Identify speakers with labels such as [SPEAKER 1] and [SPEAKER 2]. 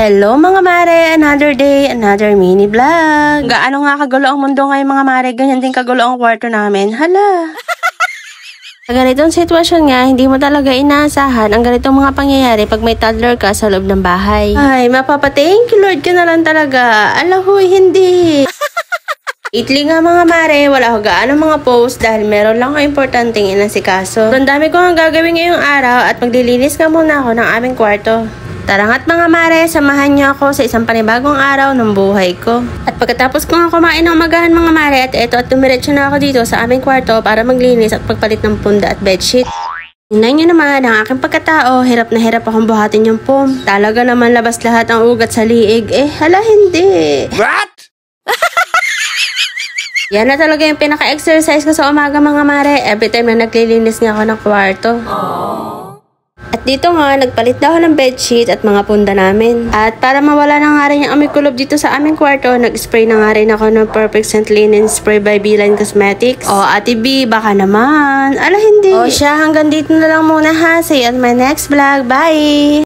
[SPEAKER 1] Hello mga mare, another day, another mini vlog. Gaano nga kagulo ang mundo ngayon mga mare, ganyan din kagulo ang kwarto namin. Hala! Sa ganitong sitwasyon nga, hindi mo talaga inaasahan ang ganitong mga pangyayari pag may toddler ka sa loob ng bahay. Ay, mapapa-thank you Lord ka na lang talaga. Alahoy, hindi! Itli nga mga mare, wala ko gaano mga post dahil meron lang ko importanteng inasikaso. Ang dami ko ang gagawin ngayong araw at maglilinis nga muna ako ng aming kwarto. Tara nga't mga mare, samahan niyo ako sa isang panibagong araw ng buhay ko. At pagkatapos ko nga kumain ng umagahan mga mare at dumiretso na ako dito sa aming kwarto para maglinis at pagpalit ng punda at bedsheet. Tingnan niyo naman ang aking pagkatao, hirap na hirap akong buhatin yung foam. Talaga naman labas lahat ang ugat sa liig. Hala hindi.
[SPEAKER 2] What?
[SPEAKER 1] Yan na talaga yung pinaka-exercise ko sa umaga mga mare. Every time na naglilinis nga ako ng kwarto. At dito nga, nagpalit daw ako ng bedsheet at mga punda namin. At para mawala na nga rin yung amoy kulob dito sa aming kwarto, nag-spray na nga rin ako ng Perfect Scent Linen Spray by Beeline Cosmetics. O Ate B, baka naman. Ala hindi. O siya, hanggang dito na lang muna ha. See you on my next vlog. Bye!